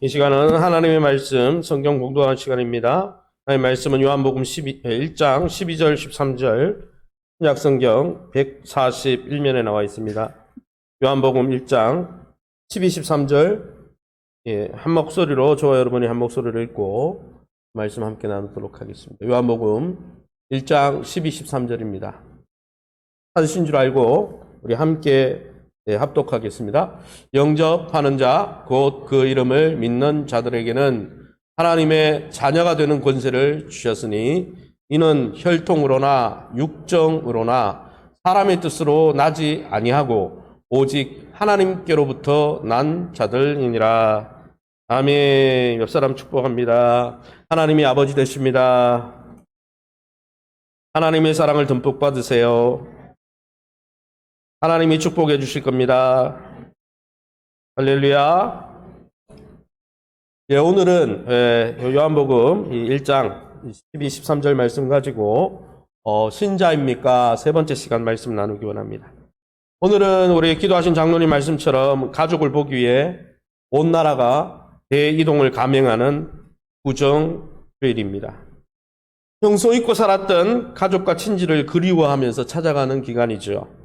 이 시간은 하나님의 말씀, 성경 공독하는 시간입니다. 하나님의 말씀은 요한복음 1장 12절, 13절, 신약성경 141면에 나와 있습니다. 요한복음 1장 12, 13절, 한 목소리로, 저와 여러분이 한 목소리로 읽고 말씀 함께 나누도록 하겠습니다. 요한복음 1장 12, 13절입니다. 찾으신 줄 알고 우리 함께 합독하겠습니다. 영접하는 자, 곧 그 이름을 믿는 자들에게는 하나님의 자녀가 되는 권세를 주셨으니 이는 혈통으로나 육정으로나 사람의 뜻으로 나지 아니하고 오직 하나님께로부터 난 자들이니라. 아멘. 옆 사람 축복합니다. 하나님이 아버지 되십니다. 하나님의 사랑을 듬뿍 받으세요. 하나님이 축복해 주실 겁니다. 할렐루야. 오늘은 요한복음 1장 12, 13절 말씀 가지고 신자입니까? 세 번째 시간 말씀 나누기 원합니다. 오늘은 우리 기도하신 장로님 말씀처럼 가족을 보기 위해 온 나라가 대이동을 감행하는 구정주일입니다. 평소 잊고 살았던 가족과 친지를 그리워하면서 찾아가는 기간이죠.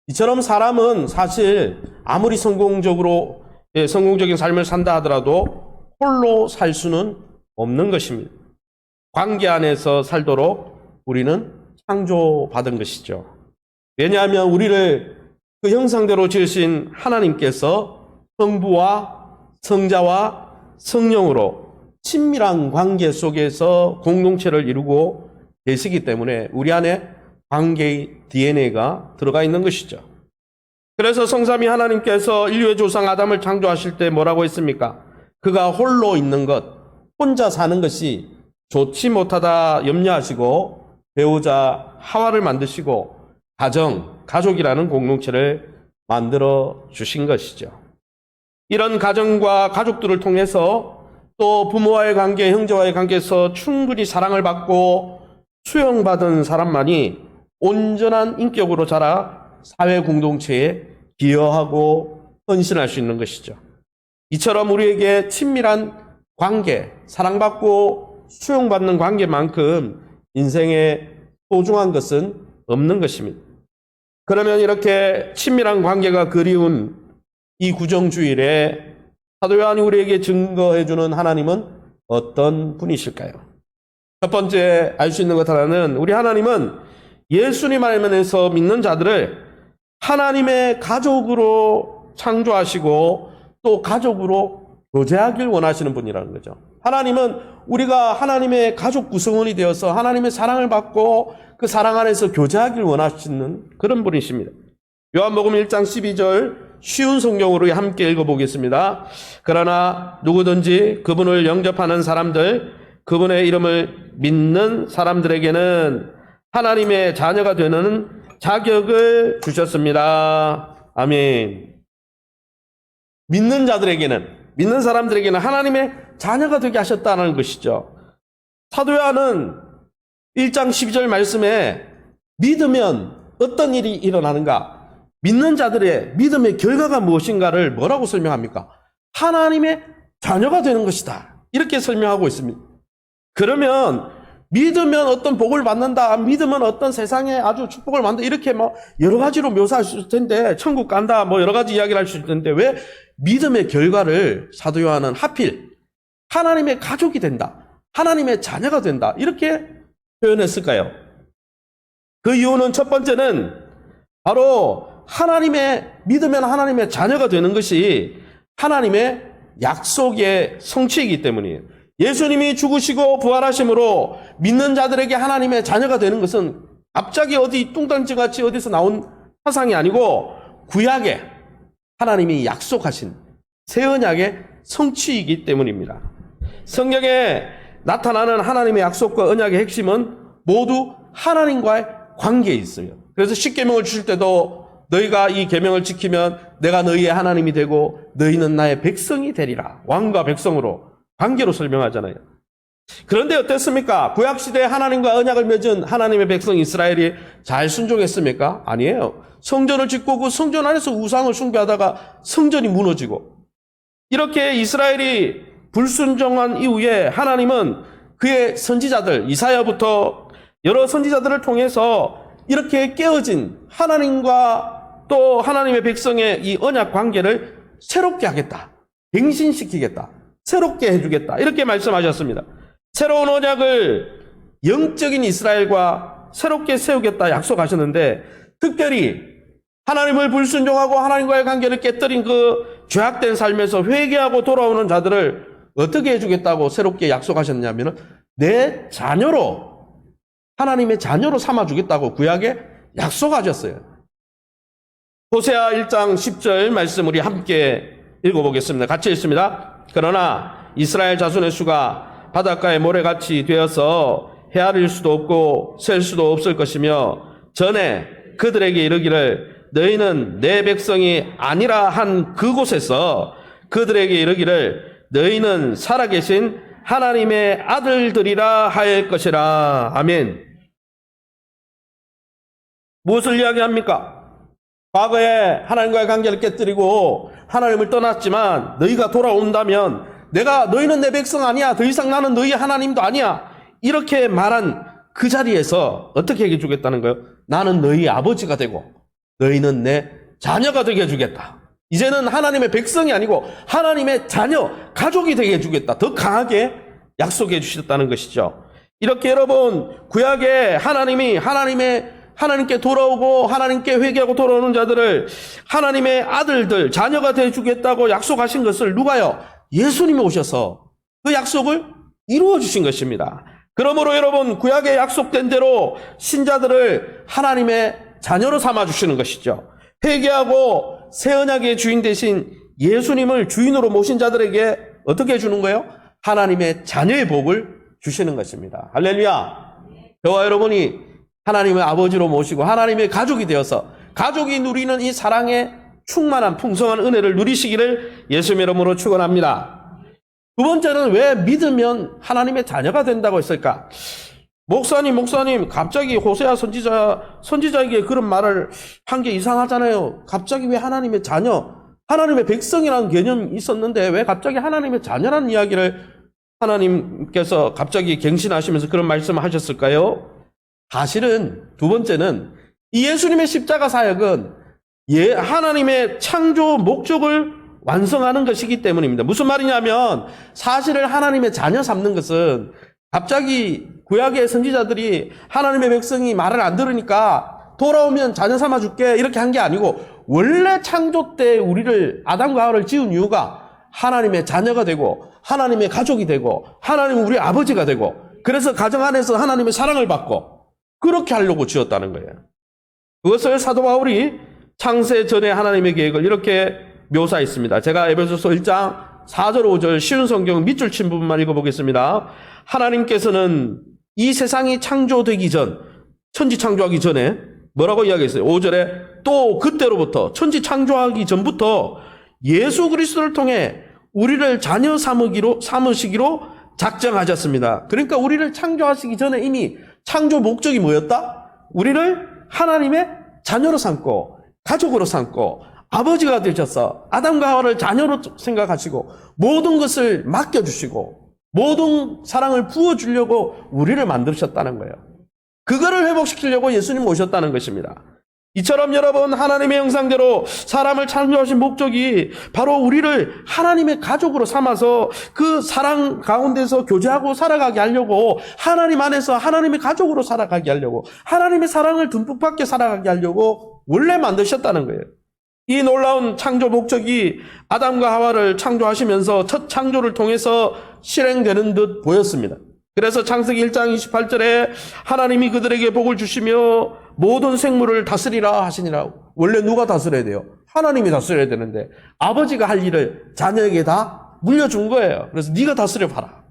이처럼 사람은 사실 아무리 성공적인 삶을 산다 하더라도 홀로 살 수는 없는 것입니다. 관계 안에서 살도록 우리는 창조받은 것이죠. 왜냐하면 우리를 그 형상대로 지으신 하나님께서 성부와 성자와 성령으로 친밀한 관계 속에서 공동체를 이루고 계시기 때문에 우리 안에 관계의 DNA가 들어가 있는 것이죠. 그래서 성삼위 하나님께서 인류의 조상 아담을 창조하실 때 뭐라고 했습니까? 그가 홀로 있는 것, 혼자 사는 것이 좋지 못하다 염려하시고 배우자 하와를 만드시고 가족이라는 공동체를 만들어 주신 것이죠. 이런 가정과 가족들을 통해서 또 부모와의 관계, 형제와의 관계에서 충분히 사랑을 받고 수용받은 사람만이 온전한 인격으로 자라 사회 공동체에 기여하고 헌신할 수 있는 것이죠. 이처럼 우리에게 친밀한 관계, 사랑받고 수용받는 관계만큼 인생에 소중한 것은 없는 것입니다. 그러면 이렇게 친밀한 관계가 그리운 이 구정주일에 사도 요한이 우리에게 증거해주는 하나님은 어떤 분이실까요? 첫 번째 알 수 있는 것 하나는 우리 하나님은 예수님 안에서 믿는 자들을 하나님의 가족으로 창조하시고 또 가족으로 교제하길 원하시는 분이라는 거죠. 하나님은 우리가 하나님의 가족 구성원이 되어서 하나님의 사랑을 받고 그 사랑 안에서 교제하길 원하시는 그런 분이십니다. 요한복음 1장 12절 쉬운 성경으로 함께 읽어보겠습니다. 그러나 누구든지 그분을 영접하는 사람들, 그분의 이름을 믿는 사람들에게는 하나님의 자녀가 되는 자격을 주셨습니다. 아멘. 믿는 사람들에게는 하나님의 자녀가 되게 하셨다는 것이죠. 사도 요한은 1장 12절 말씀에 믿으면 어떤 일이 일어나는가? 믿는 자들의 믿음의 결과가 무엇인가를 뭐라고 설명합니까? 하나님의 자녀가 되는 것이다. 이렇게 설명하고 있습니다. 그러면 믿으면 어떤 복을 받는다, 믿으면 어떤 세상에 아주 축복을 받는다, 이렇게 여러 가지로 묘사할 수 있을 텐데, 천국 간다, 여러 가지 이야기를 할 수 있을 텐데, 왜 믿음의 결과를 사도 요한은 하필 하나님의 가족이 된다, 하나님의 자녀가 된다, 이렇게 표현했을까요? 그 이유는 첫 번째는 바로 믿으면 하나님의 자녀가 되는 것이 하나님의 약속의 성취이기 때문이에요. 예수님이 죽으시고 부활하심으로 믿는 자들에게 하나님의 자녀가 되는 것은 갑자기 어디 뚱딴지같이 어디서 나온 사상이 아니고 구약에 하나님이 약속하신 새 언약의 성취이기 때문입니다. 성경에 나타나는 하나님의 약속과 언약의 핵심은 모두 하나님과의 관계에 있어요. 그래서 십계명을 주실 때도 너희가 이 계명을 지키면 내가 너희의 하나님이 되고 너희는 나의 백성이 되리라. 왕과 백성으로 관계로 설명하잖아요. 그런데 어땠습니까? 구약시대에 하나님과 언약을 맺은 하나님의 백성 이스라엘이 잘 순종했습니까? 아니에요. 성전을 짓고 그 성전 안에서 우상을 숭배하다가 성전이 무너지고 이렇게 이스라엘이 불순종한 이후에 하나님은 그의 선지자들, 이사야부터 여러 선지자들을 통해서 이렇게 깨어진 하나님과 또 하나님의 백성의 이 언약 관계를 새롭게 하겠다. 갱신시키겠다. 새롭게 해주겠다. 이렇게 말씀하셨습니다. 새로운 언약을 영적인 이스라엘과 새롭게 세우겠다 약속하셨는데, 특별히 하나님을 불순종하고 하나님과의 관계를 깨뜨린 그 죄악된 삶에서 회개하고 돌아오는 자들을 어떻게 해주겠다고 새롭게 약속하셨냐면 내 자녀로, 하나님의 자녀로 삼아주겠다고 구약에 약속하셨어요. 호세아 1장 10절 말씀 우리 함께 읽어보겠습니다. 같이 읽습니다. 그러나 이스라엘 자손의 수가 바닷가의 모래같이 되어서 헤아릴 수도 없고 셀 수도 없을 것이며, 전에 그들에게 이르기를 너희는 내 백성이 아니라 한 그곳에서 그들에게 이르기를 너희는 살아계신 하나님의 아들들이라 할 것이라. 아멘. 무엇을 이야기합니까? 과거에 하나님과의 관계를 깨뜨리고 하나님을 떠났지만 너희가 돌아온다면 너희는 내 백성 아니야. 더 이상 나는 너희 하나님도 아니야. 이렇게 말한 그 자리에서 어떻게 해주겠다는 거예요? 나는 너희 아버지가 되고 너희는 내 자녀가 되게 해주겠다. 이제는 하나님의 백성이 아니고 하나님의 자녀, 가족이 되게 해주겠다. 더 강하게 약속해 주셨다는 것이죠. 이렇게 여러분, 구약에 하나님께 돌아오고 하나님께 회개하고 돌아오는 자들을 하나님의 아들들, 자녀가 되어주겠다고 약속하신 것을 누가요? 예수님이 오셔서 그 약속을 이루어 주신 것입니다. 그러므로 여러분, 구약에 약속된 대로 신자들을 하나님의 자녀로 삼아주시는 것이죠. 회개하고 새 언약의 주인 되신 예수님을 주인으로 모신 자들에게 어떻게 해주는 거예요? 하나님의 자녀의 복을 주시는 것입니다. 할렐루야. 저와 여러분이 하나님의 아버지로 모시고 하나님의 가족이 되어서 가족이 누리는 이 사랑의 충만한 풍성한 은혜를 누리시기를 예수님의 이름으로 축원합니다. 두 번째는 왜 믿으면 하나님의 자녀가 된다고 했을까? 목사님, 갑자기 호세아 선지자에게 그런 말을 한 게 이상하잖아요. 갑자기 왜 하나님의 자녀, 하나님의 백성이라는 개념이 있었는데 왜 갑자기 하나님의 자녀라는 이야기를 하나님께서 갑자기 갱신하시면서 그런 말씀을 하셨을까요? 사실은 두 번째는 이 예수님의 십자가 사역은 하나님의 창조 목적을 완성하는 것이기 때문입니다. 무슨 말이냐면 사실을 하나님의 자녀 삼는 것은 갑자기 구약의 선지자들이 하나님의 백성이 말을 안 들으니까 돌아오면 자녀 삼아줄게 이렇게 한 게 아니고, 원래 창조 때 우리를 아담과 하와를 지은 이유가 하나님의 자녀가 되고 하나님의 가족이 되고 하나님은 우리 아버지가 되고, 그래서 가정 안에서 하나님의 사랑을 받고 그렇게 하려고 지었다는 거예요. 그것을 사도 바울이 창세 전에 하나님의 계획을 이렇게 묘사했습니다. 제가 에베소서 1장 4절 5절 쉬운 성경 밑줄 친 부분만 읽어보겠습니다. 하나님께서는 이 세상이 창조되기 전, 천지 창조하기 전에 뭐라고 이야기했어요? 5절에 또 그때로부터, 천지 창조하기 전부터 예수 그리스도를 통해 우리를 자녀 삼으시기로 작정하셨습니다. 그러니까 우리를 창조하시기 전에 이미 창조 목적이 뭐였다? 우리를 하나님의 자녀로 삼고 가족으로 삼고 아버지가 되셔서 아담과 하와를 자녀로 생각하시고 모든 것을 맡겨주시고 모든 사랑을 부어주려고 우리를 만드셨다는 거예요. 그거를 회복시키려고 예수님 오셨다는 것입니다. 이처럼 여러분, 하나님의 형상대로 사람을 창조하신 목적이 바로 우리를 하나님의 가족으로 삼아서 그 사랑 가운데서 교제하고 살아가게 하려고, 하나님 안에서 하나님의 가족으로 살아가게 하려고, 하나님의 사랑을 듬뿍 받게 살아가게 하려고 원래 만드셨다는 거예요. 이 놀라운 창조 목적이 아담과 하와를 창조하시면서 첫 창조를 통해서 실행되는 듯 보였습니다. 그래서 창세기 1장 28절에 하나님이 그들에게 복을 주시며 모든 생물을 다스리라 하시니라. 원래 누가 다스려야 돼요? 하나님이 다스려야 되는데 아버지가 할 일을 자녀에게 다 물려준 거예요. 그래서 네가 다스려 봐라.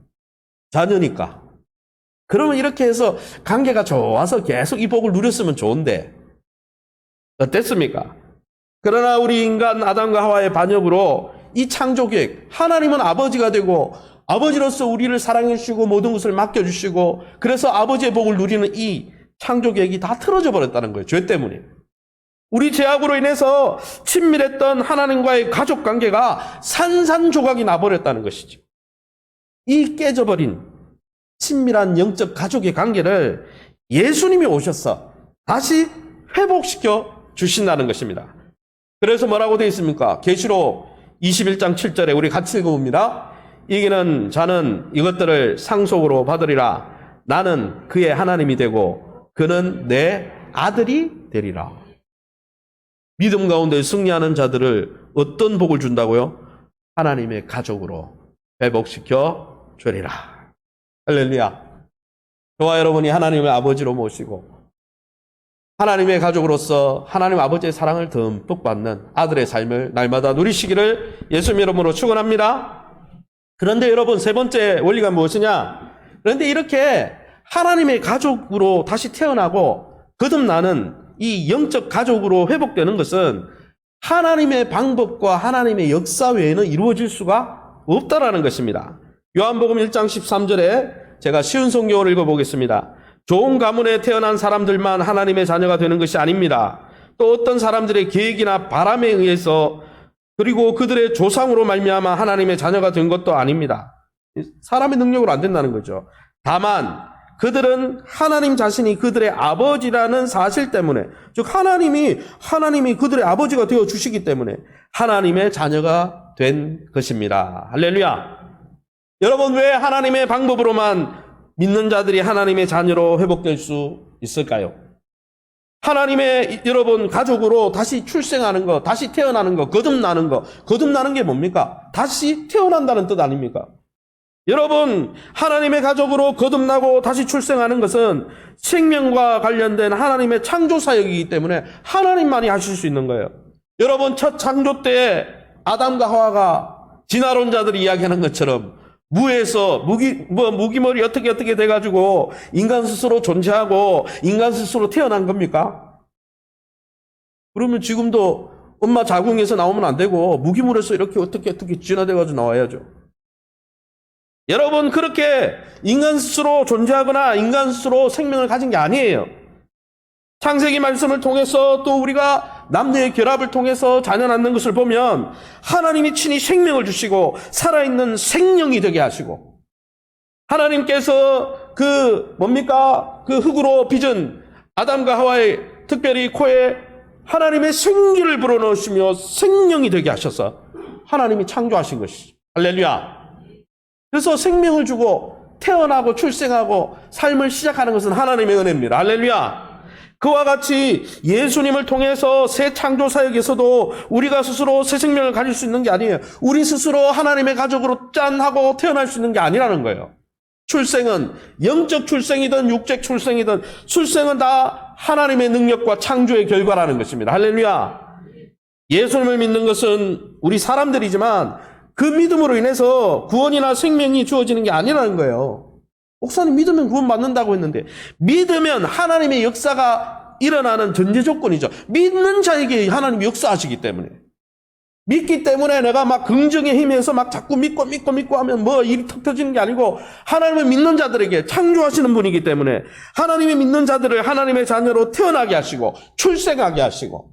자녀니까. 그러면 이렇게 해서 관계가 좋아서 계속 이 복을 누렸으면 좋은데 어땠습니까? 그러나 우리 인간 아담과 하와의 반역으로 이 창조 계획, 하나님은 아버지가 되고 아버지로서 우리를 사랑해 주시고 모든 것을 맡겨주시고 그래서 아버지의 복을 누리는 이 창조 계획이 다 틀어져 버렸다는 거예요. 죄 때문에. 우리 죄악으로 인해서 친밀했던 하나님과의 가족 관계가 산산조각이 나버렸다는 것이죠. 이 깨져버린 친밀한 영적 가족의 관계를 예수님이 오셔서 다시 회복시켜 주신다는 것입니다. 그래서 뭐라고 되어 있습니까? 계시록 21장 7절에 우리 같이 읽어봅니다. 이기는 자는 이것들을 상속으로 받으리라. 나는 그의 하나님이 되고 그는 내 아들이 되리라. 믿음 가운데 승리하는 자들을 어떤 복을 준다고요? 하나님의 가족으로 회복시켜 주리라. 할렐루야. 저와 여러분이 하나님의 아버지로 모시고 하나님의 가족으로서 하나님 아버지의 사랑을 듬뿍 받는 아들의 삶을 날마다 누리시기를 예수님 이름으로 축원합니다. 그런데 여러분, 세 번째 원리가 무엇이냐? 그런데 이렇게 하나님의 가족으로 다시 태어나고 거듭나는 이 영적 가족으로 회복되는 것은 하나님의 방법과 하나님의 역사 외에는 이루어질 수가 없다라는 것입니다. 요한복음 1장 13절에 제가 쉬운 성경을 읽어보겠습니다. 좋은 가문에 태어난 사람들만 하나님의 자녀가 되는 것이 아닙니다. 또 어떤 사람들의 계획이나 바람에 의해서 그리고 그들의 조상으로 말미암아 하나님의 자녀가 된 것도 아닙니다. 사람의 능력으로 안 된다는 거죠. 다만 그들은 하나님 자신이 그들의 아버지라는 사실 때문에, 즉 하나님이 그들의 아버지가 되어 주시기 때문에 하나님의 자녀가 된 것입니다. 할렐루야. 여러분, 왜 하나님의 방법으로만 믿는 자들이 하나님의 자녀로 회복될 수 있을까요? 하나님의 여러분 가족으로 다시 출생하는 거, 다시 태어나는 거, 거듭나는 게 뭡니까? 다시 태어난다는 뜻 아닙니까? 여러분, 하나님의 가족으로 거듭나고 다시 출생하는 것은 생명과 관련된 하나님의 창조 사역이기 때문에 하나님만이 하실 수 있는 거예요. 여러분, 첫 창조 때 아담과 하와가 진화론자들이 이야기하는 것처럼 무에서 무기물이 어떻게 돼가지고 인간 스스로 존재하고 인간 스스로 태어난 겁니까? 그러면 지금도 엄마 자궁에서 나오면 안 되고 무기물에서 이렇게 어떻게 진화돼가지고 나와야죠. 여러분, 그렇게 인간 스스로 존재하거나 인간 스스로 생명을 가진 게 아니에요. 창세기 말씀을 통해서 또 우리가 남녀의 결합을 통해서 자녀 낳는 것을 보면 하나님이 친히 생명을 주시고 살아있는 생명이 되게 하시고, 하나님께서 그 흙으로 빚은 아담과 하와의 특별히 코에 하나님의 생기를 불어넣으시며 생명이 되게 하셔서 하나님이 창조하신 것이죠. 할렐루야. 그래서 생명을 주고 태어나고 출생하고 삶을 시작하는 것은 하나님의 은혜입니다. 할렐루야. 그와 같이 예수님을 통해서 새 창조 사역에서도 우리가 스스로 새 생명을 가질 수 있는 게 아니에요. 우리 스스로 하나님의 가족으로 짠하고 태어날 수 있는 게 아니라는 거예요. 출생은 영적 출생이든 육적 출생이든 출생은 다 하나님의 능력과 창조의 결과라는 것입니다. 할렐루야. 예수님을 믿는 것은 우리 사람들이지만 그 믿음으로 인해서 구원이나 생명이 주어지는 게 아니라는 거예요. 목사님, 믿으면 구원 받는다고 했는데, 믿으면 하나님의 역사가 일어나는 전제 조건이죠. 믿는 자에게 하나님이 역사하시기 때문에. 믿기 때문에 내가 막 긍정의 힘에서 막 자꾸 믿고 하면 뭐 일이 턱 터지는 게 아니고, 하나님을 믿는 자들에게 창조하시는 분이기 때문에 하나님이 믿는 자들을 하나님의 자녀로 태어나게 하시고 출생하게 하시고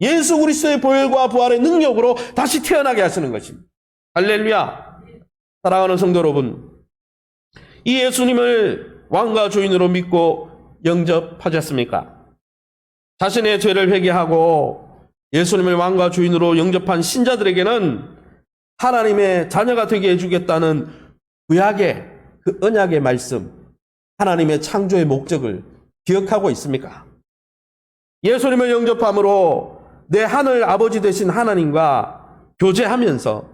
예수 그리스도의 보혈과 부활의 능력으로 다시 태어나게 하시는 것입니다. 할렐루야. 사랑하는 성도 여러분, 이 예수님을 왕과 주인으로 믿고 영접하셨습니까? 자신의 죄를 회개하고 예수님을 왕과 주인으로 영접한 신자들에게는 하나님의 자녀가 되게 해주겠다는 구약의 그 언약의 말씀, 하나님의 창조의 목적을 기억하고 있습니까? 예수님을 영접함으로 내 하늘 아버지 되신 하나님과 교제하면서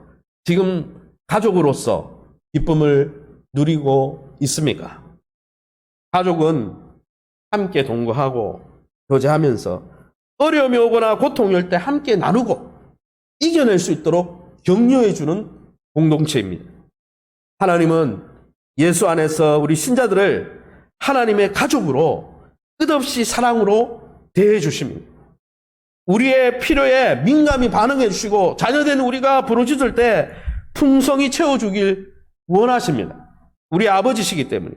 지금 가족으로서 기쁨을 누리고 있습니까? 가족은 함께 동거하고 교제하면서 어려움이 오거나 고통이 올 때 함께 나누고 이겨낼 수 있도록 격려해주는 공동체입니다. 하나님은 예수 안에서 우리 신자들을 하나님의 가족으로 끝없이 사랑으로 대해 주십니다. 우리의 필요에 민감히 반응해 주시고 자녀된 우리가 부르짖을 때 풍성히 채워주길 원하십니다. 우리 아버지시기 때문에.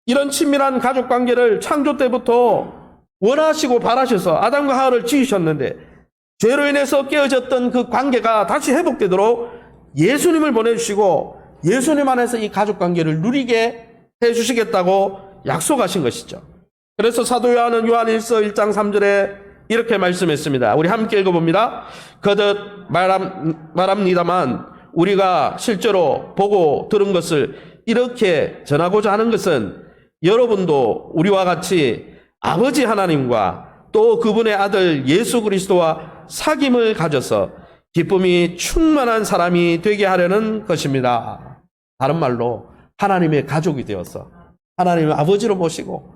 이런 친밀한 가족 관계를 창조 때부터 원하시고 바라셔서 아담과 하와를 지으셨는데 죄로 인해서 깨어졌던 그 관계가 다시 회복되도록 예수님을 보내주시고 예수님 안에서 이 가족관계를 누리게 해주시겠다고 약속하신 것이죠. 그래서 사도 요한은 요한일서 1장 3절에 이렇게 말씀했습니다. 우리 함께 읽어봅니다. 거듭 말합니다만 우리가 실제로 보고 들은 것을 이렇게 전하고자 하는 것은 여러분도 우리와 같이 아버지 하나님과 또 그분의 아들 예수 그리스도와 사귐을 가져서 기쁨이 충만한 사람이 되게 하려는 것입니다. 다른 말로 하나님의 가족이 되어서 하나님의 아버지로 모시고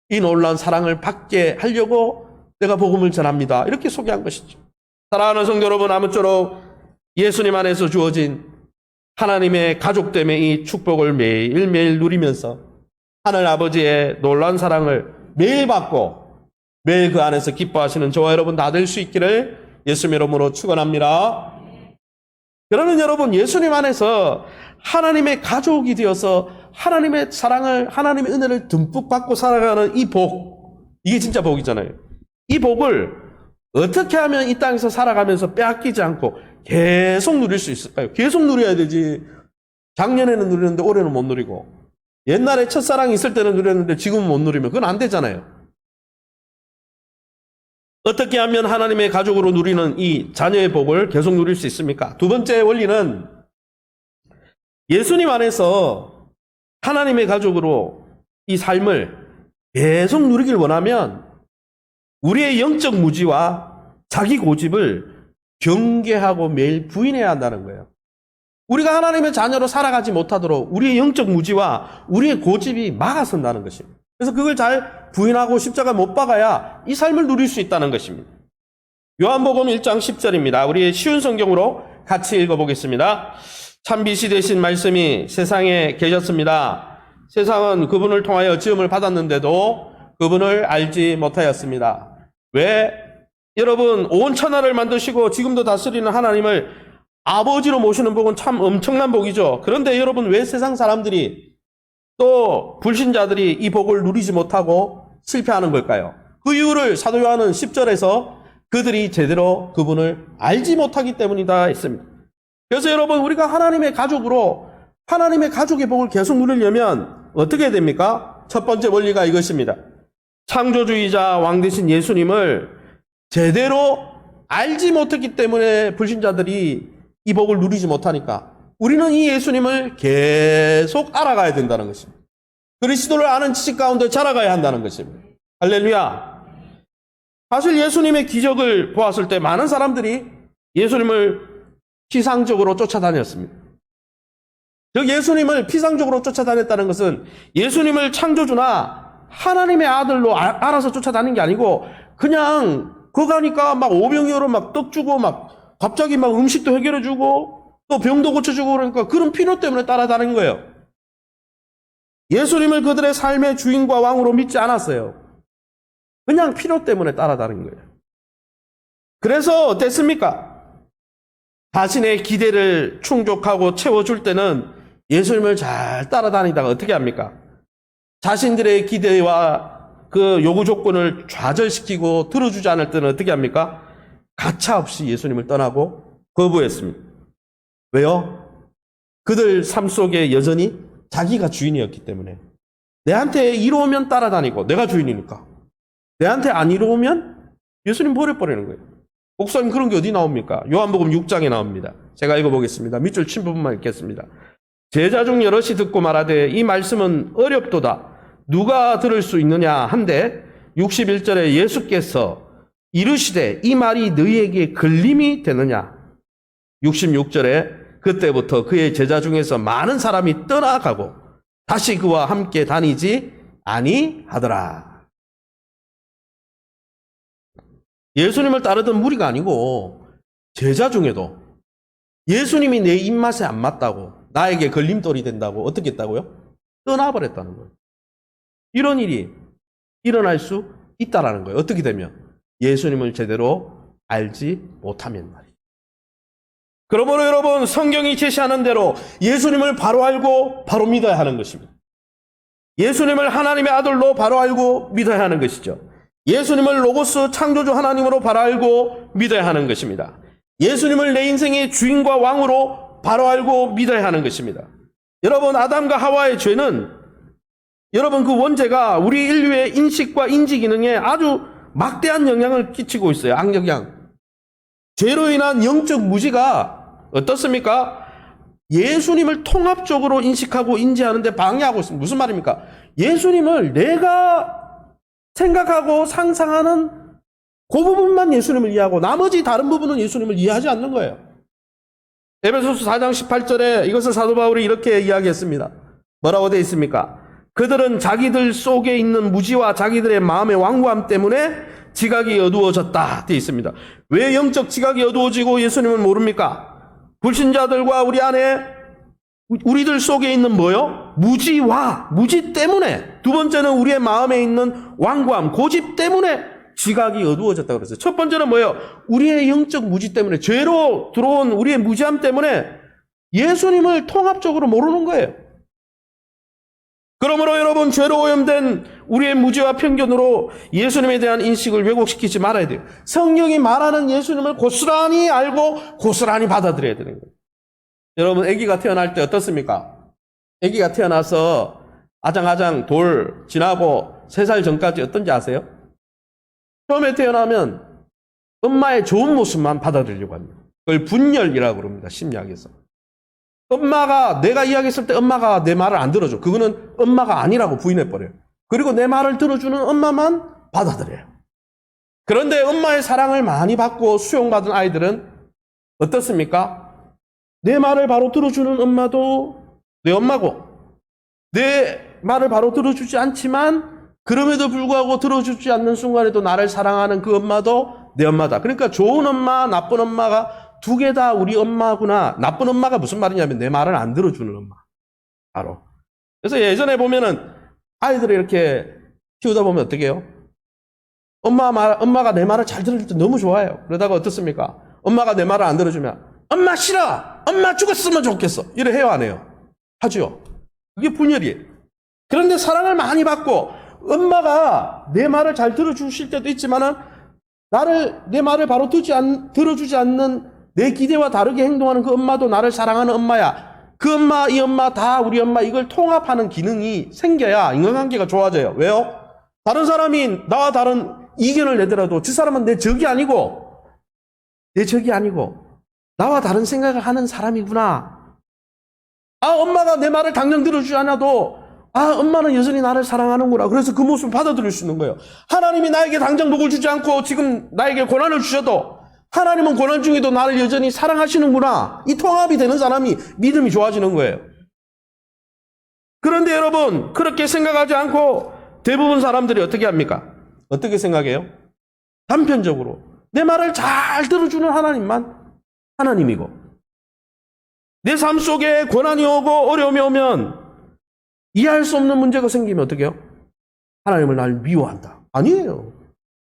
이 놀라운 사랑을 받게 하려고 내가 복음을 전합니다. 이렇게 소개한 것이죠. 사랑하는 성도 여러분, 아무쪼록 예수님 안에서 주어진 하나님의 가족됨의 이 축복을 매일매일 누리면서 하늘 아버지의 놀라운 사랑을 매일 받고 매일 그 안에서 기뻐하시는 저와 여러분 다 될 수 있기를 예수님 이름으로 축원합니다. 그러면 여러분, 예수님 안에서 하나님의 가족이 되어서 하나님의 사랑을, 하나님의 은혜를 듬뿍 받고 살아가는 이 복, 이게 진짜 복이잖아요. 이 복을 어떻게 하면 이 땅에서 살아가면서 빼앗기지 않고 계속 누릴 수 있을까요? 계속 누려야 되지. 작년에는 누리는데 올해는 못 누리고, 옛날에 첫사랑이 있을 때는 누렸는데 지금은 못 누리면 그건 안 되잖아요. 어떻게 하면 하나님의 가족으로 누리는 이 자녀의 복을 계속 누릴 수 있습니까? 두 번째 원리는 예수님 안에서 하나님의 가족으로 이 삶을 계속 누리길 원하면 우리의 영적 무지와 자기 고집을 경계하고 매일 부인해야 한다는 거예요. 우리가 하나님의 자녀로 살아가지 못하도록 우리의 영적 무지와 우리의 고집이 막아선다는 것입니다. 그래서 그걸 잘 부인하고 십자가 못 박아야 이 삶을 누릴 수 있다는 것입니다. 요한복음 1장 10절입니다. 우리 쉬운 성경으로 같이 읽어보겠습니다. 참비시 되신 말씀이 세상에 계셨습니다. 세상은 그분을 통하여 지음을 받았는데도 그분을 알지 못하였습니다. 왜? 여러분, 온 천하를 만드시고 지금도 다스리는 하나님을 아버지로 모시는 복은 참 엄청난 복이죠. 그런데 여러분, 왜 세상 사람들이 또 불신자들이 이 복을 누리지 못하고 실패하는 걸까요? 그 이유를 사도 요한은 10절에서 그들이 제대로 그분을 알지 못하기 때문이다 했습니다. 그래서 여러분, 우리가 하나님의 가족으로 하나님의 가족의 복을 계속 누리려면 어떻게 해야 됩니까? 첫 번째 원리가 이것입니다. 창조주의자 왕 되신 예수님을 제대로 알지 못했기 때문에 불신자들이 이 복을 누리지 못하니까 우리는 이 예수님을 계속 알아가야 된다는 것입니다. 그리스도를 아는 지식 가운데 자라가야 한다는 것입니다. 할렐루야. 사실 예수님의 기적을 보았을 때 많은 사람들이 예수님을 피상적으로 쫓아다녔습니다. 즉 예수님을 피상적으로 쫓아다녔다는 것은 예수님을 창조주나 하나님의 아들로 알아서 쫓아다닌 게 아니고 그냥 거 가니까 막 오병이어로 막 떡 주고 막 갑자기 막 음식도 해결해 주고 또 병도 고쳐주고 그러니까 그런 필요 때문에 따라다닌 거예요. 예수님을 그들의 삶의 주인과 왕으로 믿지 않았어요. 그냥 필요 때문에 따라다닌 거예요. 그래서 어땠습니까? 자신의 기대를 충족하고 채워줄 때는 예수님을 잘 따라다니다가 어떻게 합니까? 자신들의 기대와 그 요구 조건을 좌절시키고 들어주지 않을 때는 어떻게 합니까? 가차없이 예수님을 떠나고 거부했습니다. 왜요? 그들 삶 속에 여전히 자기가 주인이었기 때문에 내한테 이로우면 따라다니고 내가 주인이니까 내한테 안 이로우면 예수님 버려버리는 거예요. 목사님 그런 게 어디 나옵니까? 요한복음 6장에 나옵니다. 제가 읽어보겠습니다. 밑줄 친 부분만 읽겠습니다. 제자 중 여럿이 듣고 말하되 이 말씀은 어렵도다. 누가 들을 수 있느냐 한데 61절에 예수께서 이르시되 이 말이 너희에게 걸림이 되느냐. 66절에 그때부터 그의 제자 중에서 많은 사람이 떠나가고 다시 그와 함께 다니지 아니하더라. 예수님을 따르던 무리가 아니고 제자 중에도 예수님이 내 입맛에 안 맞다고 나에게 걸림돌이 된다고 어떻게 했다고요? 떠나버렸다는 거예요. 이런 일이 일어날 수 있다라는 거예요. 어떻게 되면? 예수님을 제대로 알지 못하면 말이에요. 그러므로 여러분, 성경이 제시하는 대로 예수님을 바로 알고 바로 믿어야 하는 것입니다. 예수님을 하나님의 아들로 바로 알고 믿어야 하는 것이죠. 예수님을 로고스 창조주 하나님으로 바로 알고 믿어야 하는 것입니다. 예수님을 내 인생의 주인과 왕으로 바로 알고 믿어야 하는 것입니다. 여러분, 아담과 하와의 죄는 여러분 그 원죄가 우리 인류의 인식과 인지 기능에 아주 막대한 영향을 끼치고 있어요. 악영향. 죄로 인한 영적 무지가 어떻습니까? 예수님을 통합적으로 인식하고 인지하는데 방해하고 있습니다. 무슨 말입니까? 예수님을 내가 생각하고 상상하는 그 부분만 예수님을 이해하고 나머지 다른 부분은 예수님을 이해하지 않는 거예요. 에베소서 4장 18절에 이것을 사도 바울이 이렇게 이야기했습니다. 뭐라고 되어 있습니까? 그들은 자기들 속에 있는 무지와 자기들의 마음의 완고함 때문에 지각이 어두워졌다 되어 있습니다. 왜 영적 지각이 어두워지고 예수님을 모릅니까? 불신자들과 우리 안에 우리들 속에 있는 뭐요? 무지 때문에. 두 번째는 우리의 마음에 있는 완고함, 고집 때문에 지각이 어두워졌다고 그랬어요. 첫 번째는 뭐예요? 우리의 영적 무지 때문에, 죄로 들어온 우리의 무지함 때문에 예수님을 통합적으로 모르는 거예요. 그러므로 여러분, 죄로 오염된 우리의 무지와 편견으로 예수님에 대한 인식을 왜곡시키지 말아야 돼요. 성령이 말하는 예수님을 고스란히 알고 고스란히 받아들여야 되는 거예요. 여러분, 아기가 태어날 때 어떻습니까? 아기가 태어나서 아장아장 돌 지나고 3살 전까지 어떤지 아세요? 처음에 태어나면 엄마의 좋은 모습만 받아들이려고 합니다. 그걸 분열이라고 그럽니다. 심리학에서. 엄마가, 내가 이야기했을 때 엄마가 내 말을 안 들어줘. 그거는 엄마가 아니라고 부인해버려요. 그리고 내 말을 들어주는 엄마만 받아들여요. 그런데 엄마의 사랑을 많이 받고 수용받은 아이들은 어떻습니까? 내 말을 바로 들어주는 엄마도 내 엄마고, 내 말을 바로 들어주지 않지만 그럼에도 불구하고 들어주지 않는 순간에도 나를 사랑하는 그 엄마도 내 엄마다. 그러니까 좋은 엄마, 나쁜 엄마가 두 개 다 우리 엄마구나. 나쁜 엄마가 무슨 말이냐면 내 말을 안 들어주는 엄마. 바로. 그래서 예전에 보면은 아이들을 이렇게 키우다 보면 어떻게 해요? 엄마가 내 말을 잘 들어줄 때 너무 좋아해요. 그러다가 어떻습니까? 엄마가 내 말을 안 들어주면 엄마 싫어! 엄마 죽었으면 좋겠어! 이래 해요, 안 해요? 하죠. 그게 분열이에요. 그런데 사랑을 많이 받고 엄마가 내 말을 잘 들어주실 때도 있지만은 내 말을 바로 들어주지 않는 내 기대와 다르게 행동하는 그 엄마도 나를 사랑하는 엄마야. 그 엄마, 이 엄마 다 우리 엄마, 이걸 통합하는 기능이 생겨야 인간관계가 좋아져요. 왜요? 다른 사람이 나와 다른 이견을 내더라도 저 사람은 내 적이 아니고 나와 다른 생각을 하는 사람이구나. 엄마가 내 말을 당장 들어주지 않아도 엄마는 여전히 나를 사랑하는구나. 그래서 그 모습을 받아들일 수 있는 거예요. 하나님이 나에게 당장 복을 주지 않고 지금 나에게 고난을 주셔도 하나님은 고난 중에도 나를 여전히 사랑하시는구나. 이 통합이 되는 사람이 믿음이 좋아지는 거예요. 그런데 여러분, 그렇게 생각하지 않고 대부분 사람들이 어떻게 합니까? 어떻게 생각해요? 단편적으로 내 말을 잘 들어주는 하나님만 하나님이고, 내 삶 속에 고난이 오고 어려움이 오면 이해할 수 없는 문제가 생기면 어떻게 해요? 하나님을 날 미워한다. 아니에요.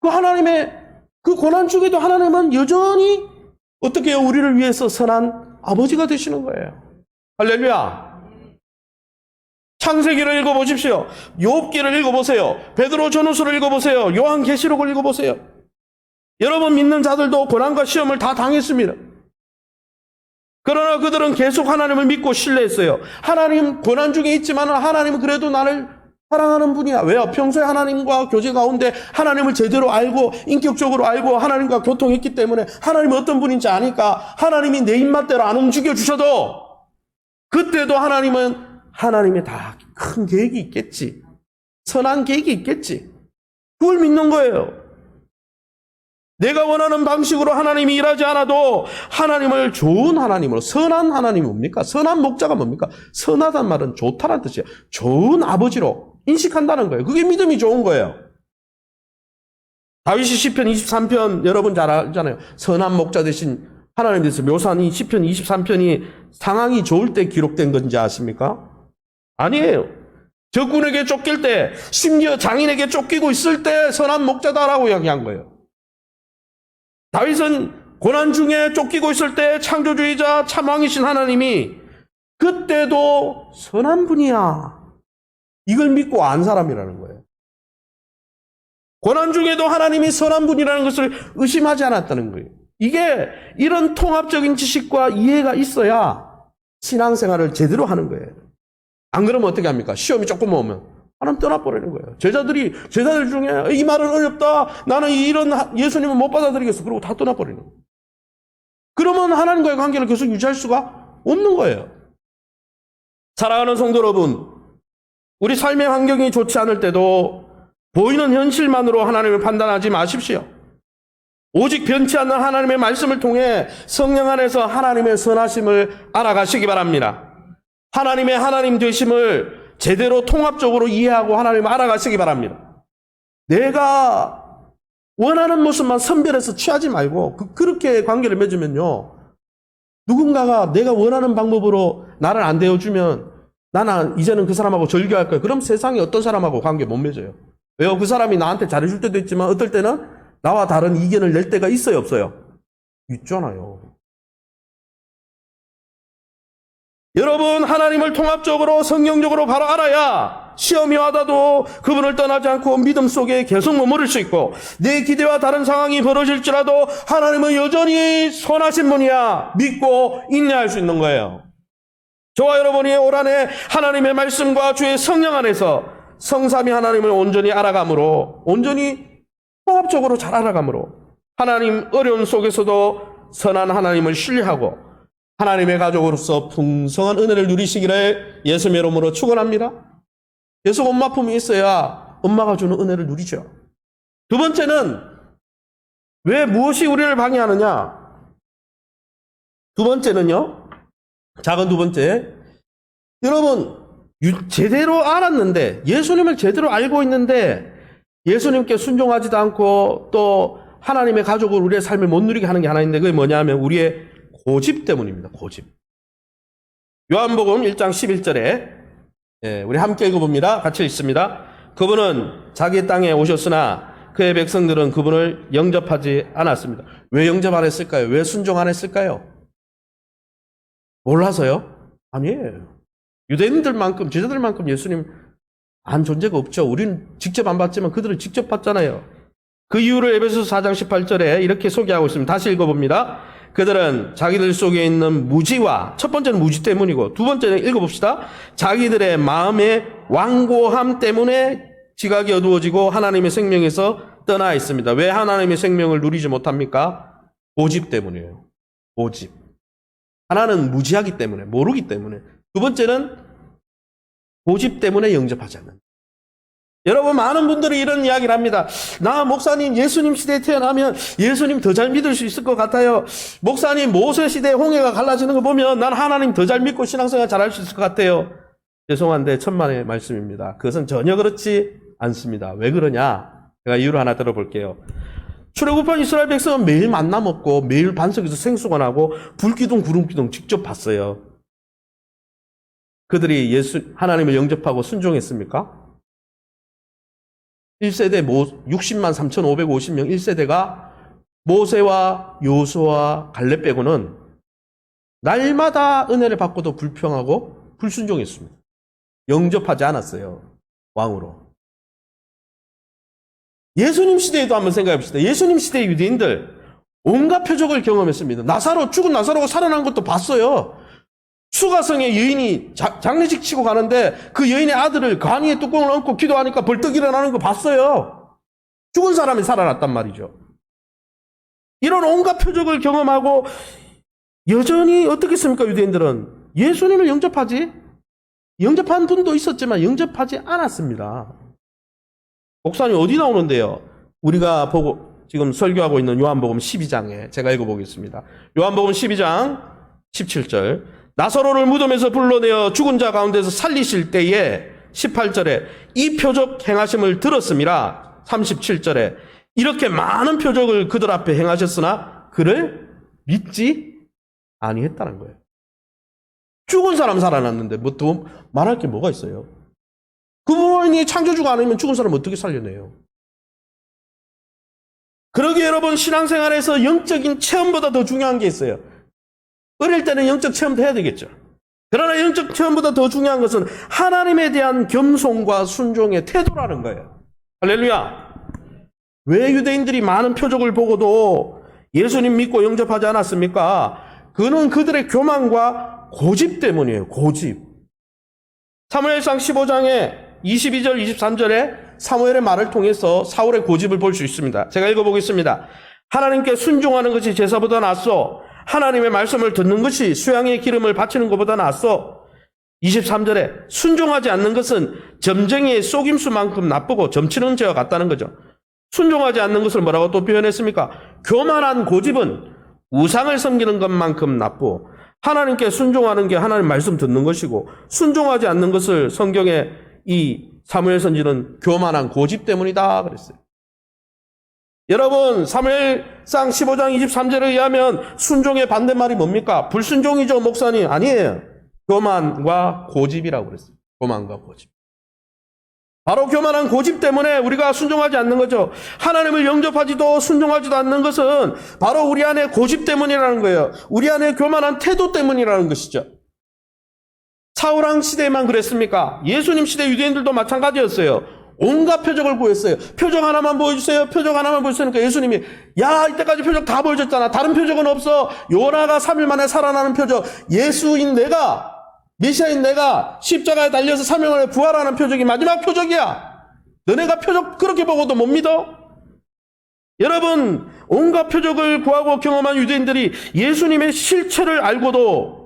그 하나님의 그 고난 중에도 하나님은 여전히 어떻게 해요? 우리를 위해서 선한 아버지가 되시는 거예요. 할렐루야. 창세기를 읽어보십시오. 욥기를 읽어보세요. 베드로 전후서를 읽어보세요. 요한계시록을 읽어보세요. 여러분 믿는 자들도 고난과 시험을 다 당했습니다. 그러나 그들은 계속 하나님을 믿고 신뢰했어요. 하나님 고난 중에 있지만 하나님은 그래도 나를 사랑하는 분이야. 왜요? 평소에 하나님과 교제 가운데 하나님을 제대로 알고 인격적으로 알고 하나님과 교통했기 때문에 하나님이 어떤 분인지 아니까 하나님이 내 입맛대로 안 움직여 주셔도 그때도 하나님의 다 큰 계획이 있겠지. 선한 계획이 있겠지. 그걸 믿는 거예요. 내가 원하는 방식으로 하나님이 일하지 않아도 하나님을 좋은 하나님으로, 선한 하나님이 뭡니까? 선한 목자가 뭡니까? 선하다는 말은 좋다는 뜻이에요. 좋은 아버지로 인식한다는 거예요. 그게 믿음이 좋은 거예요. 다윗이 시편 23편 여러분 잘 알잖아요. 선한 목자 대신 하나님 대해서 묘사한 이 시편 23편이 상황이 좋을 때 기록된 건지 아십니까? 아니에요. 적군에게 쫓길 때, 심지어 장인에게 쫓기고 있을 때 선한 목자다라고 이야기한 거예요. 다윗은 고난 중에 쫓기고 있을 때 창조주의자 참왕이신 하나님이 그때도 선한 분이야. 이걸 믿고 안 사람이라는 거예요. 고난 중에도 하나님이 선한 분이라는 것을 의심하지 않았다는 거예요. 이게 이런 통합적인 지식과 이해가 있어야 신앙생활을 제대로 하는 거예요. 안 그러면 어떻게 합니까? 시험이 조금 오면 하나님 떠나버리는 거예요. 제자들 중에 이 말은 어렵다. 나는 이런 예수님은 못 받아들이겠어. 그러고 다 떠나버리는 거예요. 그러면 하나님과의 관계를 계속 유지할 수가 없는 거예요. 사랑하는 성도 여러분, 우리 삶의 환경이 좋지 않을 때도 보이는 현실만으로 하나님을 판단하지 마십시오. 오직 변치 않는 하나님의 말씀을 통해 성령 안에서 하나님의 선하심을 알아가시기 바랍니다. 하나님의 하나님 되심을 제대로 통합적으로 이해하고 하나님을 알아가시기 바랍니다. 내가 원하는 모습만 선별해서 취하지 말고 그렇게 관계를 맺으면요, 누군가가 내가 원하는 방법으로 나를 안 대어주면 나는 이제는 그 사람하고 절교할 거야. 그럼 세상에 어떤 사람하고 관계 못 맺어요. 왜요? 그 사람이 나한테 잘해줄 때도 있지만 어떨 때는 나와 다른 이견을 낼 때가 있어요, 없어요? 있잖아요. 여러분, 하나님을 통합적으로 성경적으로 바로 알아야 시험이 와도 그분을 떠나지 않고 믿음 속에 계속 머무를 수 있고, 내 기대와 다른 상황이 벌어질지라도 하나님은 여전히 선하신 분이야 믿고 인내할 수 있는 거예요. 저와 여러분이 올 한해 하나님의 말씀과 주의 성령 안에서 성삼위 하나님을 온전히 알아감으로, 온전히 통합적으로 잘 알아감으로 하나님 어려움 속에서도 선한 하나님을 신뢰하고 하나님의 가족으로서 풍성한 은혜를 누리시기를 예수님의 이름으로 축원합니다. 계속 엄마 품이 있어야 엄마가 주는 은혜를 누리죠. 두 번째는 왜 무엇이 우리를 방해하느냐? 두 번째는요, 작은 두 번째, 여러분 제대로 알았는데, 예수님을 제대로 알고 있는데 예수님께 순종하지도 않고 또 하나님의 가족을 우리의 삶을 못 누리게 하는 게 하나 있는데, 그게 뭐냐 하면 우리의 고집 때문입니다. 고집. 요한복음 1장 11절에 우리 함께 읽어봅니다. 같이 읽습니다. 그분은 자기 땅에 오셨으나 그의 백성들은 그분을 영접하지 않았습니다. 왜 영접 안 했을까요? 왜 순종 안 했을까요? 몰라서요? 아니에요. 유대인들만큼, 제자들만큼 예수님 안 존재가 없죠. 우리는 직접 안 봤지만 그들은 직접 봤잖아요. 그 이유를 에베소서 4장 18절에 이렇게 소개하고 있습니다. 다시 읽어봅니다. 그들은 자기들 속에 있는 무지와, 첫 번째는 무지 때문이고, 두 번째는 읽어봅시다. 자기들의 마음의 완고함 때문에 지각이 어두워지고 하나님의 생명에서 떠나 있습니다. 왜 하나님의 생명을 누리지 못합니까? 고집 때문이에요. 고집. 하나는 무지하기 때문에, 모르기 때문에. 두 번째는 고집 때문에 영접하지 않는다. 여러분, 많은 분들이 이런 이야기를 합니다. 나 목사님 예수님 시대에 태어나면 예수님 더 잘 믿을 수 있을 것 같아요. 목사님 모세 시대에 홍해가 갈라지는 거 보면 난 하나님 더 잘 믿고 신앙생활 잘할 수 있을 것 같아요. 죄송한데 천만의 말씀입니다. 그것은 전혀 그렇지 않습니다. 왜 그러냐? 제가 이유를 하나 들어볼게요. 출애굽한 이스라엘 백성은 매일 만나 먹고 매일 반석에서 생수가 나고 불기둥 구름기둥 직접 봤어요. 그들이 하나님을 영접하고 순종했습니까? 1세대 60만 3,550명 1세대가 모세와 요수와 갈렙 빼고는 날마다 은혜를 받고도 불평하고 불순종했습니다. 영접하지 않았어요. 왕으로. 예수님 시대에도 한번 생각해 봅시다. 예수님 시대의 유대인들 온갖 표적을 경험했습니다. 죽은 나사로가 살아난 것도 봤어요. 수가성의 여인이 장례식 치고 가는데 그 여인의 아들을 간이에 뚜껑을 얹고 기도하니까 벌떡 일어나는 거 봤어요. 죽은 사람이 살아났단 말이죠. 이런 온갖 표적을 경험하고 여전히 어떻게 했습니까? 유대인들은 예수님을 영접한 분도 있었지만 영접하지 않았습니다. 목사님 어디 나오는데요? 우리가 지금 설교하고 있는 요한복음 12장에 제가 읽어보겠습니다. 요한복음 12장 17절. 나사로를 무덤에서 불러내어 죽은 자 가운데서 살리실 때에 18절에 이 표적 행하심을 들었습니다. 37절에 이렇게 많은 표적을 그들 앞에 행하셨으나 그를 믿지 아니했다는 거예요. 죽은 사람 살아났는데 뭐 더 말할 게 뭐가 있어요? 그분이 창조주가 아니면 죽은 사람 어떻게 살려내요? 그러기에 여러분, 신앙생활에서 영적인 체험보다 더 중요한 게 있어요. 어릴 때는 영적 체험도 해야 되겠죠. 그러나 영적 체험보다 더 중요한 것은 하나님에 대한 겸손과 순종의 태도라는 거예요. 할렐루야. 왜 유대인들이 많은 표적을 보고도 예수님 믿고 영접하지 않았습니까? 그는 그들의 교만과 고집 때문이에요. 고집. 사무엘상 15장에 22절, 23절에 사무엘의 말을 통해서 사울의 고집을 볼 수 있습니다. 제가 읽어보겠습니다. 하나님께 순종하는 것이 제사보다 낫소. 하나님의 말씀을 듣는 것이 수양의 기름을 바치는 것보다 낫소. 23절에 순종하지 않는 것은 점쟁이의 속임수만큼 나쁘고 점치는 죄와 같다는 거죠. 순종하지 않는 것을 뭐라고 또 표현했습니까? 교만한 고집은 우상을 섬기는 것만큼 나쁘고 하나님께 순종하는 게 하나님 말씀 듣는 것이고 순종하지 않는 것을 성경에 이 사무엘 선지는 교만한 고집 때문이다 그랬어요. 여러분 사무엘상 15장 23절에 의하면 순종의 반대말이 뭡니까? 불순종이죠 목사님. 아니에요. 교만과 고집이라고 그랬어요. 교만과 고집. 바로 교만한 고집 때문에 우리가 순종하지 않는 거죠. 하나님을 영접하지도 순종하지도 않는 것은 바로 우리 안에 고집 때문이라는 거예요. 우리 안에 교만한 태도 때문이라는 것이죠. 사울왕 시대에만 그랬습니까? 예수님 시대 유대인들도 마찬가지였어요. 온갖 표적을 구했어요. 표적 하나만 보여주세요. 표적 하나만 보여주니까 예수님이 야 이때까지 표적 다 보여줬잖아. 다른 표적은 없어. 요나가 3일 만에 살아나는 표적. 예수인 내가 메시아인 내가 십자가에 달려서 3일 만에 부활하는 표적이 마지막 표적이야. 너네가 표적 그렇게 보고도 못 믿어? 여러분 온갖 표적을 구하고 경험한 유대인들이 예수님의 실체를 알고도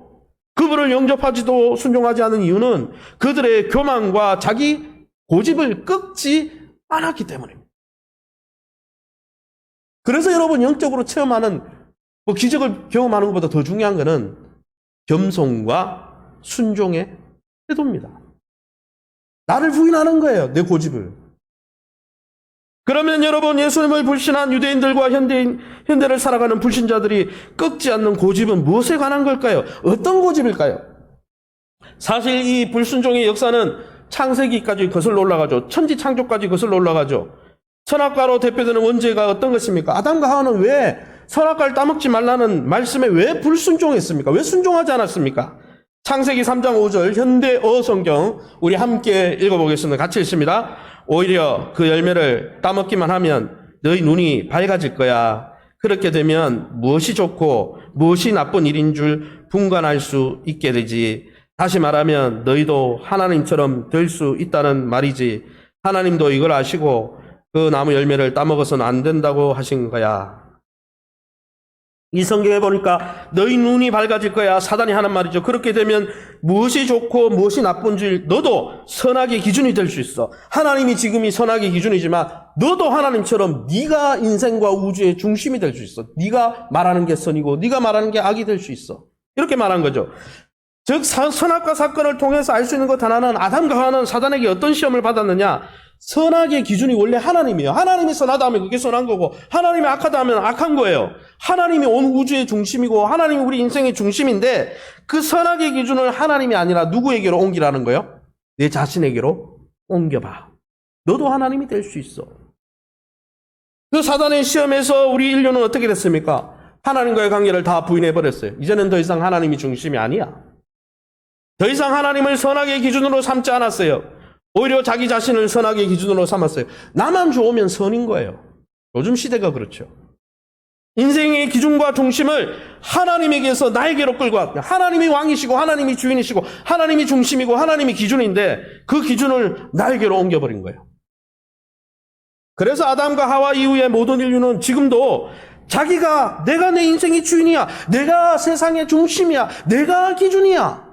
그분을 영접하지도 순종하지 않은 이유는 그들의 교만과 자기 고집을 꺾지 않았기 때문입니다. 그래서 여러분 영적으로 체험하는 기적을 경험하는 것보다 더 중요한 것은 겸손과 순종의 태도입니다. 나를 부인하는 거예요. 내 고집을. 그러면 여러분 예수님을 불신한 유대인들과 현대를 살아가는 불신자들이 꺾지 않는 고집은 무엇에 관한 걸까요? 어떤 고집일까요? 사실 이 불순종의 역사는 창세기까지 거슬러 올라가죠. 천지창조까지 거슬러 올라가죠. 선악과로 대표되는 원죄가 어떤 것입니까? 아담과 하와는 왜 선악과를 따먹지 말라는 말씀에 왜 불순종했습니까? 왜 순종하지 않았습니까? 창세기 3장 5절 현대어 성경 우리 함께 읽어보겠습니다. 같이 읽습니다. 오히려 그 열매를 따먹기만 하면 너희 눈이 밝아질 거야. 그렇게 되면 무엇이 좋고 무엇이 나쁜 일인 줄 분간할 수 있게 되지. 다시 말하면 너희도 하나님처럼 될 수 있다는 말이지. 하나님도 이걸 아시고 그 나무 열매를 따먹어서는 안 된다고 하신 거야. 이 성경에 보니까 너희 눈이 밝아질 거야. 사단이 하는 말이죠. 그렇게 되면 무엇이 좋고 무엇이 나쁜 줄 너도 선악의 기준이 될 수 있어. 하나님이 지금이 선악의 기준이지만 너도 하나님처럼 네가 인생과 우주의 중심이 될 수 있어. 네가 말하는 게 선이고 네가 말하는 게 악이 될 수 있어. 이렇게 말한 거죠. 즉 선악과 사건을 통해서 알 수 있는 것 하나는 아담과 하와는 사단에게 어떤 시험을 받았느냐. 선악의 기준이 원래 하나님이에요. 하나님이 선하다 하면 그게 선한 거고 하나님이 악하다 하면 악한 거예요. 하나님이 온 우주의 중심이고 하나님이 우리 인생의 중심인데 그 선악의 기준을 하나님이 아니라 누구에게로 옮기라는 거예요? 내 자신에게로 옮겨봐. 너도 하나님이 될 수 있어. 그 사단의 시험에서 우리 인류는 어떻게 됐습니까? 하나님과의 관계를 다 부인해버렸어요. 이제는 더 이상 하나님이 중심이 아니야. 더 이상 하나님을 선악의 기준으로 삼지 않았어요. 오히려 자기 자신을 선악의 기준으로 삼았어요. 나만 좋으면 선인 거예요. 요즘 시대가 그렇죠. 인생의 기준과 중심을 하나님에게서 나에게로 끌고 왔다. 하나님이 왕이시고 하나님이 주인이시고 하나님이 중심이고 하나님이 기준인데 그 기준을 나에게로 옮겨버린 거예요. 그래서 아담과 하와 이후의 모든 인류는 지금도 자기가 내가 내 인생의 주인이야. 내가 세상의 중심이야. 내가 기준이야.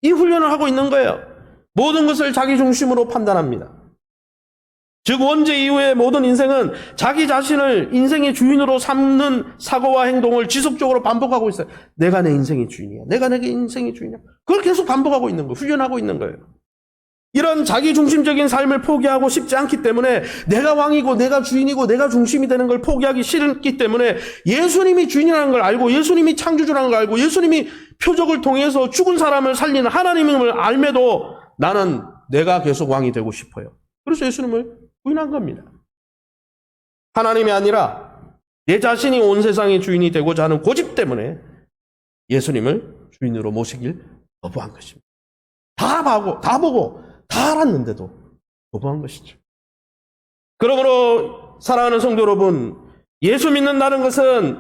이 훈련을 하고 있는 거예요. 모든 것을 자기 중심으로 판단합니다. 즉 원죄 이후의 모든 인생은 자기 자신을 인생의 주인으로 삼는 사고와 행동을 지속적으로 반복하고 있어요. 내가 내 인생의 주인이야. 내가 내 인생의 주인이야. 그걸 계속 반복하고 있는 거예요. 훈련하고 있는 거예요. 이런 자기 중심적인 삶을 포기하고 싶지 않기 때문에 내가 왕이고 내가 주인이고 내가 중심이 되는 걸 포기하기 싫기 때문에 예수님이 주인이라는 걸 알고 예수님이 창조주라는 걸 알고 예수님이 표적을 통해서 죽은 사람을 살리는 하나님임을 알매도 나는 내가 계속 왕이 되고 싶어요. 그래서 예수님을 부인한 겁니다. 하나님이 아니라 내 자신이 온 세상의 주인이 되고자 하는 고집 때문에 예수님을 주인으로 모시길 거부한 것입니다. 다 보고 다 알았는데도 거부한 것이죠. 그러므로 사랑하는 성도 여러분, 예수 믿는다는 것은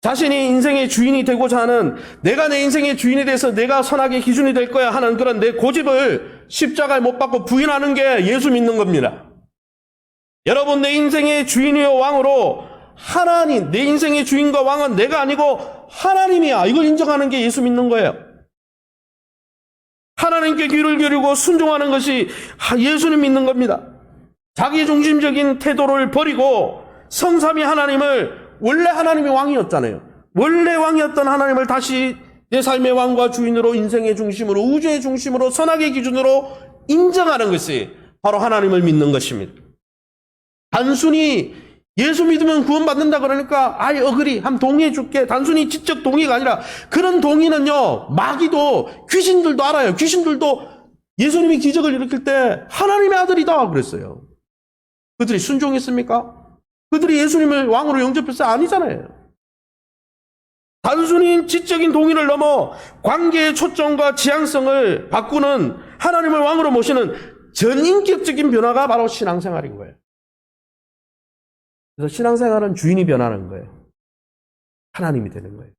자신이 인생의 주인이 되고자 하는, 내가 내 인생의 주인이 돼서 내가 선악의 기준이 될 거야 하는 그런 내 고집을 십자가에 못 박고 부인하는 게 예수 믿는 겁니다. 여러분, 내 인생의 주인이요 왕으로 하나님, 내 인생의 주인과 왕은 내가 아니고 하나님이야, 이걸 인정하는 게 예수 믿는 거예요. 하나님께 귀를 기울이고 순종하는 것이 예수님 믿는 겁니다. 자기중심적인 태도를 버리고 성삼위 하나님을, 원래 하나님이 왕이었잖아요. 원래 왕이었던 하나님을 다시 내 삶의 왕과 주인으로, 인생의 중심으로, 우주의 중심으로, 선악의 기준으로 인정하는 것이 바로 하나님을 믿는 것입니다. 단순히 예수 믿으면 구원받는다 그러니까 I agree, 한번 동의해 줄게. 단순히 지적 동의가 아니라, 그런 동의는요, 마귀도, 귀신들도 알아요. 귀신들도 예수님이 기적을 일으킬 때 하나님의 아들이다 그랬어요. 그들이 순종했습니까? 그들이 예수님을 왕으로 영접했어요? 아니잖아요. 단순히 지적인 동의를 넘어 관계의 초점과 지향성을 바꾸는, 하나님을 왕으로 모시는 전인격적인 변화가 바로 신앙생활인 거예요. 그래서 신앙생활은 주인이 변하는 거예요. 하나님이 되는 거예요.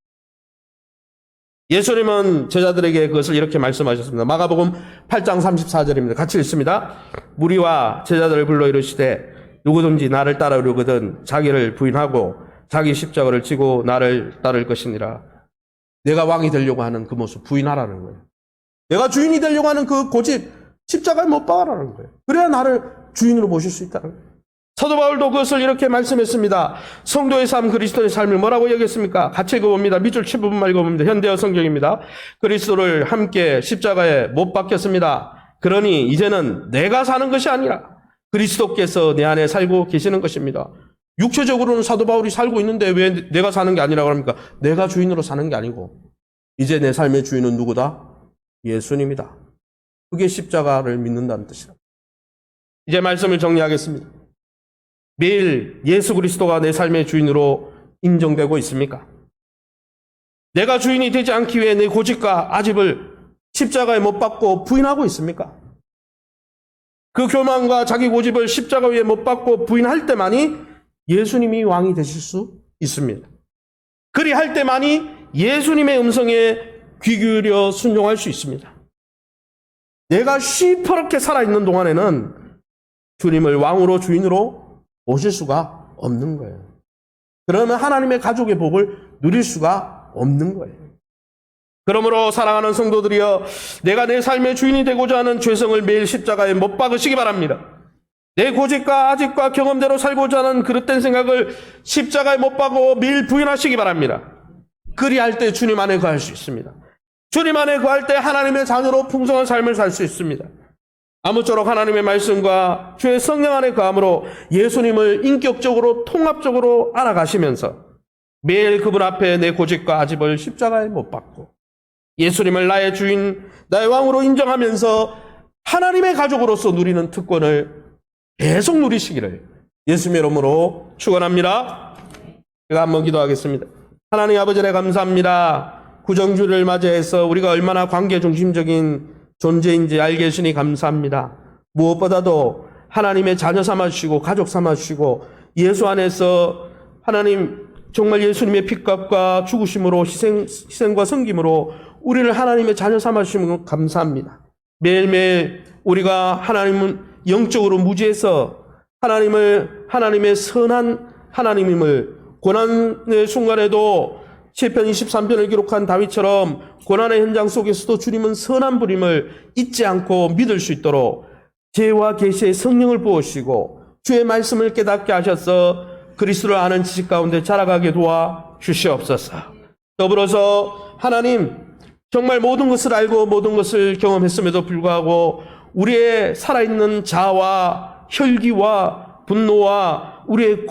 예수님은 제자들에게 그것을 이렇게 말씀하셨습니다. 마가복음 8장 34절입니다. 같이 읽습니다. 무리와 제자들을 불러 이르시되 누구든지 나를 따르려거든 자기를 부인하고 자기 십자가를 지고 나를 따를 것이니라. 내가 왕이 되려고 하는 그 모습 부인하라는 거예요. 내가 주인이 되려고 하는 그 고집, 십자가에 못 박아라는 거예요. 그래야 나를 주인으로 모실 수 있다는 거예요. 사도 바울도 그것을 이렇게 말씀했습니다. 성도의 삶, 그리스도의 삶을 뭐라고 여겼습니까? 같이 읽어봅니다. 밑줄 친 부분만 읽어봅니다. 현대어 성경입니다. 그리스도를 함께 십자가에 못 박혔습니다. 그러니 이제는 내가 사는 것이 아니라 그리스도께서 내 안에 살고 계시는 것입니다. 육체적으로는 사도 바울이 살고 있는데 왜 내가 사는 게 아니라고 합니까? 내가 주인으로 사는 게 아니고 이제 내 삶의 주인은 누구다? 예수님이다. 그게 십자가를 믿는다는 뜻이다. 이제 말씀을 정리하겠습니다. 매일 예수 그리스도가 내 삶의 주인으로 인정되고 있습니까? 내가 주인이 되지 않기 위해 내 고집과 아집을 십자가에 못 박고 부인하고 있습니까? 그 교만과 자기 고집을 십자가 위에 못 박고 부인할 때만이 예수님이 왕이 되실 수 있습니다. 그리할 때만이 예수님의 음성에 귀 기울여 순종할 수 있습니다. 내가 시퍼렇게 살아있는 동안에는 주님을 왕으로, 주인으로 모실 수가 없는 거예요. 그러면 하나님의 가족의 복을 누릴 수가 없는 거예요. 그러므로 사랑하는 성도들이여, 내가 내 삶의 주인이 되고자 하는 죄성을 매일 십자가에 못 박으시기 바랍니다. 내 고집과 아집과 경험대로 살고자 하는 그릇된 생각을 십자가에 못 박고 매일 부인하시기 바랍니다. 그리할 때 주님 안에 거할 수 있습니다. 주님 안에 거할 때 하나님의 자녀로 풍성한 삶을 살 수 있습니다. 아무쪼록 하나님의 말씀과 주의 성령 안에 거함으로 예수님을 인격적으로 통합적으로 알아가시면서 매일 그분 앞에 내 고집과 아집을 십자가에 못 박고 예수님을 나의 주인, 나의 왕으로 인정하면서 하나님의 가족으로서 누리는 특권을 계속 누리시기를 예수님의 이름으로 축원합니다. 제가 한번 기도하겠습니다. 하나님 아버지, 감사합니다. 구정주를 맞이해서 우리가 얼마나 관계 중심적인 존재인지 알게 해주시니 감사합니다. 무엇보다도 하나님의 자녀 삼아주시고 가족 삼아주시고 예수 안에서 하나님 정말 예수님의 피값과 죽으심으로 희생과 섬김으로 우리를 하나님의 자녀 삼아주시면 감사합니다. 매일매일 우리가 하나님은 영적으로 무지해서 하나님의 선한 하나님임을 고난의 순간에도 시편 23편을 기록한 다윗처럼 고난의 현장 속에서도 주님은 선한 분임을 잊지 않고 믿을 수 있도록 죄와 계시의 성령을 부으시고 주의 말씀을 깨닫게 하셔서 그리스도를 아는 지식 가운데 자라가게 도와 주시옵소서. 더불어서 하나님, 정말 모든 것을 알고 모든 것을 경험했음에도 불구하고 우리의 살아있는 자아와 혈기와 분노와 우리의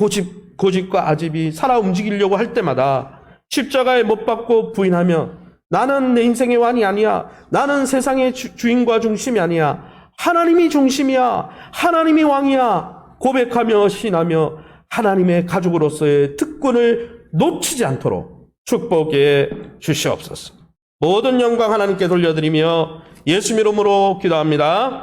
고집과 아집이 살아 움직이려고 할 때마다 십자가에 못 박고 부인하며 나는 내 인생의 왕이 아니야, 나는 세상의 주인과 중심이 아니야, 하나님이 중심이야, 하나님이 왕이야 고백하며 신하며 하나님의 가족으로서의 특권을 놓치지 않도록 축복해 주시옵소서. 모든 영광 하나님께 돌려드리며 예수 이름으로 기도합니다.